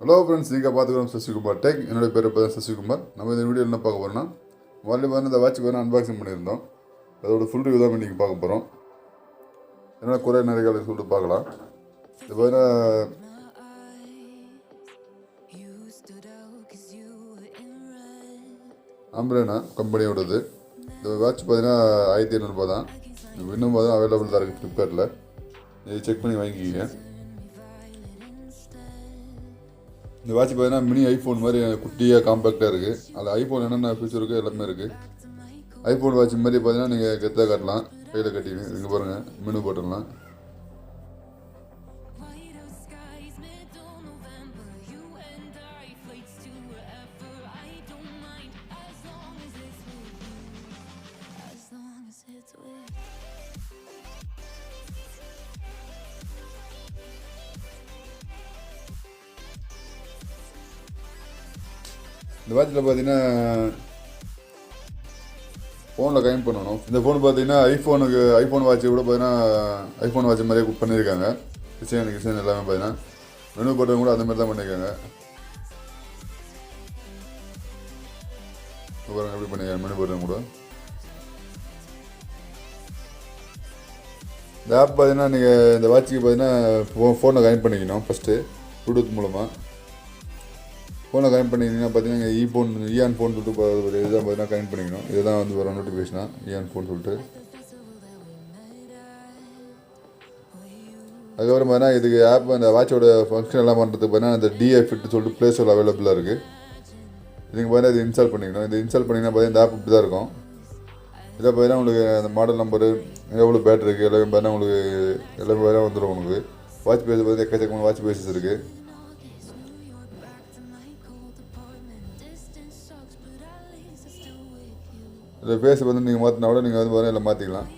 Hello friends, நீங்கள் பார்த்துக்கிறோம் Sasikumar tech. என்னோடய பேர் இப்போ தான் சசிகுமார். நம்ம இந்த வீடியோ என்ன பார்க்க போகிறோம்னா, முதல்ல இந்த வாட்ச் அன்பாக்சிங் பண்ணியிருந்தோம். அதோட ஃபுல் ரிவ்யூ தான் இன்றைக்கி பார்க்க போகிறோம். என்ன குறை நிறைய சொல்லிட்டு பார்க்கலாம். இது பார்த்தீங்கன்னா ஆம்ப்ரேனா கம்பெனியோடது. இந்த வாட்ச் பார்த்தீங்கன்னா 1500 தான். இன்னும் பார்த்தீங்கன்னா அவைலபிள் தான் இருக்குது ஃப்ளிப்கார்ட்டில். இது செக் பண்ணி வாங்கிக்கிங்க. இந்த வாட்ச் பார்த்தீங்கன்னா மினி ஐஃபோன் மாதிரி குட்டியாக காம்பேக்டாக இருக்குது. அதில் ஐஃபோன் என்னென்ன ஃபீச்சர் இருக்குது எல்லாமே இருக்குது. ஐஃபோன் வாட்ச் மாதிரி பார்த்தீங்கன்னா நீங்கள் கெத்தாக காட்டலாம், கையில் கட்டிங்க. இங்கே பாருங்கள், மெனு போட்டுடலாம். இந்த வாட்சில் பார்த்தீங்கன்னா ஃபோனில் கனெக்ட் பண்ணணும். இந்த ஃபோன் பார்த்தீங்கன்னா ஐஃபோன் வாட்சை கூட பார்த்தீங்கன்னா ஐஃபோன் வாட்ச் மாதிரியே பண்ணியிருக்காங்க. கிச்சன் எல்லாமே பார்த்தீங்கன்னா மெனு பட்டன் கூட அந்த மாதிரி தான் பண்ணியிருக்காங்க. பாருங்கள் எப்படி பண்ணியிருக்காங்க மெனு பட்டன் கூட. இந்த ஆப் பார்த்தீங்கன்னா நீங்கள் இந்த வாட்சுக்கு பார்த்தீங்கன்னா ஃபோனை கனெக்ட் பண்ணிக்கணும். ஃபஸ்ட்டு ப்ளூடூத் மூலமாக ஃபோனை கனெக்ட் பண்ணிங்கன்னா பார்த்தீங்கன்னா ஈயான் ஃபோன் சொல்லிட்டு ஒரு இதுதான் பார்த்தீங்கன்னா கனெக்ட் பண்ணிக்கணும். இதுதான் வந்து வர நோட்டிஃபிகேஷனாக ஈயான் ஃபோன் சொல்லிட்டு. அதுக்கப்புறம் பார்த்தீங்கன்னா இதுக்கு ஆப் அந்த வாட்சோட ஃபங்க்ஷன் எல்லாம் பண்ணுறதுக்கு பார்த்தீங்கன்னா அந்த டிஐ ஃபிட் சொல்லிட்டு ப்ளே ஸ்டோரில் அவைலபிளாக இருக்குது. இதுக்கு பார்த்தீங்கன்னா இது இன்ஸ்டால் பண்ணிக்கணும். இது இன்ஸ்டால் பண்ணிங்கன்னா பார்த்தீங்கன்னா இந்த ஆப் இப்படி தான் இருக்கும். இதில் பார்த்தீங்கன்னா உங்களுக்கு அந்த மாடல் நம்பரு, எவ்வளோ பேட்டரி இருக்குது எல்லாமே பார்த்தீங்கன்னா உங்களுக்கு எல்லாமே வேறு வந்துடும். உங்களுக்கு வாட்ச் பேஸ் பார்த்தீங்கன்னா எக்கச்சக்கமான வாட்ச் பேஸஸ் இருக்குது. இந்த ஃபேஸ் வந்து நீங்கள் மாற்றினா கூட நீங்கள் வந்து பாருங்கள் எல்லாம் மாற்றிக்கலாம்.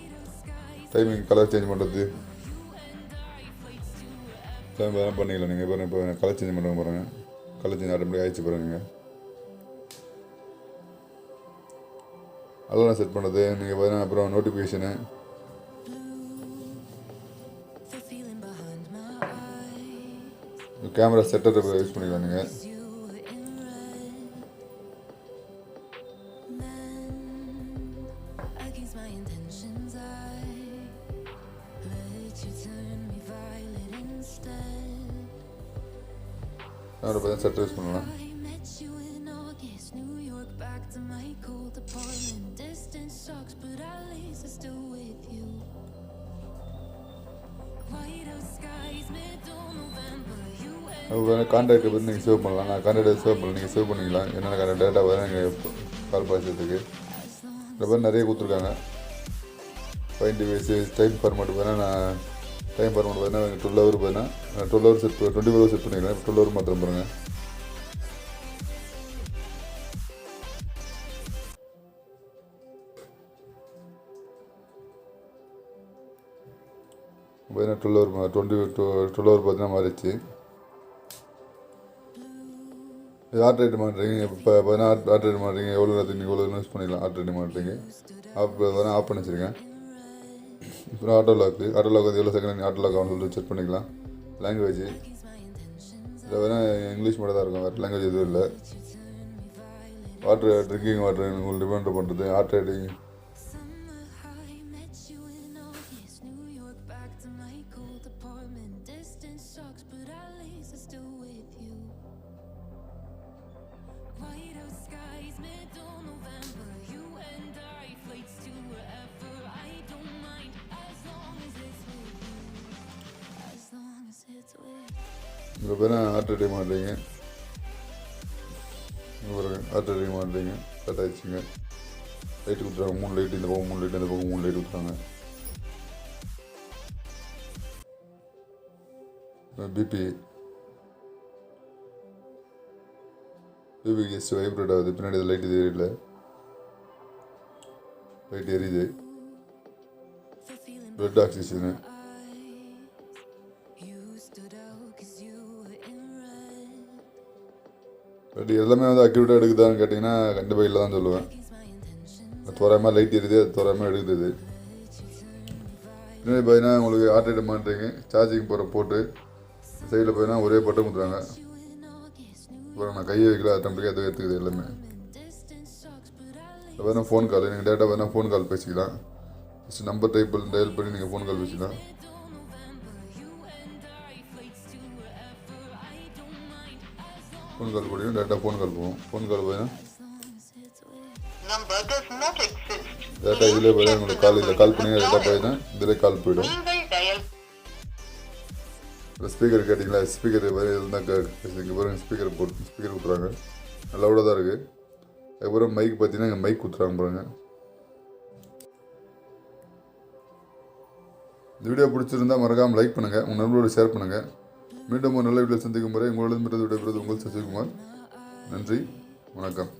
டைமிங், கலர் சேஞ்ச் பண்ணுறது எல்லாம் பண்ணிக்கலாம். நீங்கள் பாருங்கள், இப்போ கலர் சேஞ்ச் பண்ணுற பாருங்கள், கலர் சேஞ்ச் ஆட்டோமேட்டிக் ஆகிடுச்சு பாருங்கள். அலாரம் செட் பண்ணுறது நீங்கள் பார்த்தீங்கன்னா, அப்புறம் நோட்டிஃபிகேஷனு, கேமரா செட்டர் யூஸ் பண்ணிக்கலாம். நீங்கள் கேமரா செட்டர் யூஸ் பண்ணலாம். கான்டாக்ட் பற்றி நீங்கள் சேவ் பண்ணலாம். நான் கான்டாக்ட் சேவ் பண்ணலாம், நீங்கள் சேவ் பண்ணிக்கலாம். என்னென்ன கான்டாக்ட் டேட்டா வர நீங்கள் கால் பேசுறதுக்கு இந்த மாதிரி நிறைய கொடுத்துருக்காங்க. ஃபைன் டிவைஸு, டைம் ஃபார்மேட் பார்த்தீங்கன்னா நான் டைம் ஃபார்மேட் பார்த்தீங்கன்னா 12 ஹவர் பார்த்தீங்கன்னா 12 ஹவர் செட் 24 ஹவர் செட் பண்ணிக்கிறேன். 12 ஹவர் மாத்திரம் பாருங்கள். பார்த்தீங்கன்னா 12 ஹவர் பார்த்தீங்கன்னா மாறிடுச்சு. இது ஹார்ட் ரேட் மாட்டுறீங்க. இப்போ பார்த்தீங்கன்னா ஹார்ட் ரேட் மாட்டுறீங்க, எவ்வளோ நேரத்துக்கு நீங்கள் எவ்வளோ யூஸ் பண்ணிக்கலாம். ஹார்ட் ரேட் மாட்டுறீங்க ஆஃப் பண்ணி வச்சுருக்கேன். அப்புறம் ஆட்டோ லாக் வந்து எவ்வளோ செகண்ட் நீங்கள் ஆட்டோ லாக் ஆகணும்னு சொல்லிட்டு செக் பண்ணிக்கலாம். லாங்குவேஜ் இதில் வேணால் இங்கிலீஷ் மட்டும் தான் இருக்கும், வேறு லாங்குவேஜ் எதுவும் இல்லை. ட்ரிங்கிங் வாட்டர் உங்களுக்கு ரிமைண்டர் பண்ணுறது, ஹார்ட் ரேட்டிங், இங்கே பேர் ஹார்ட் ரேட்டிங் மாட்டுறீங்க. ஹார்ட் ரேட்டிங் மாட்டுறீங்க, கட் ஆகிடுச்சிங்க. லைட்டு கொடுத்துறாங்க, 3 லைட்டு இந்த பக்கம் 3 லைட்டு அந்த பக்கம் 3 லைட் கொடுத்துறாங்க. பிபி ஜஸ்ட் வைப்ரேட் ஆகுது. பின்னாடி லைட் இது எரியல, லைட் எரியுது. பிளட் ஆக்சிஜனு பட் எல்லாமே வந்து அக்யூரேட்டாக எடுக்குதான்னு கேட்டிங்கன்னா கண்டிப்பாக இல்லை தான் சொல்லுவேன். தோராயமாக லைட் எரியுது, அது தோராயமாக எடுக்குது. பின்னாடி பார்த்தீங்கன்னா உங்களுக்கு ஹார்ட் ரேட் மாட்டுறீங்க, சார்ஜிங் போகிற போட்டு சைடில் பார்த்தீங்கன்னா ஒரே பட்டன் கொடுத்துறாங்க. அப்புறம் நான் கையை வைக்கல ஆட்டோமேட்டிக்காக எதுவும் எடுத்துக்குது எல்லாமே. வேணால் ஃபோன் கால், நீங்கள் டேட்டா வேணால் ஃபோன் கால் பேசிக்கலாம். ஜஸ்ட் நம்பர் டயல் பண்ணி நீங்கள் ஃபோன் கால் பேசிக்கலாம். ஃபோன் கால் போட்டிங்கன்னா டேட்டா ஃபோன் கால் போகும். ஃபோன் கால் போயின்னா டேட்டா இதிலே போயிடும். உங்களுக்கு இதில் கால் பண்ணி டேட்டா போயின்னா இதிலே கால் போயிடும். ஸ்பீக்கர் கேட்டிங்களா? ஸ்பீக்கர் இருந்தால் இங்கே பாருங்க, ஸ்பீக்கர் கொடுத்துறாங்க. லவுடாக தான் இருக்குது. அதுக்கப்புறம் மைக் பார்த்தீங்கன்னா இங்கே மைக் கொடுத்துறாங்க பாருங்க. இந்த வீடியோ பிடிச்சிருந்தால் மறக்காமல் லைக் பண்ணுங்கள், உங்கள் நண்பர்களோட ஷேர் பண்ணுங்கள். மீண்டும் ஒரு நல்ல வீடியோ சந்திக்கும் முறை உங்களோட விடைபெறுவது உங்கள் சசிகுமார். நன்றி, வணக்கம்.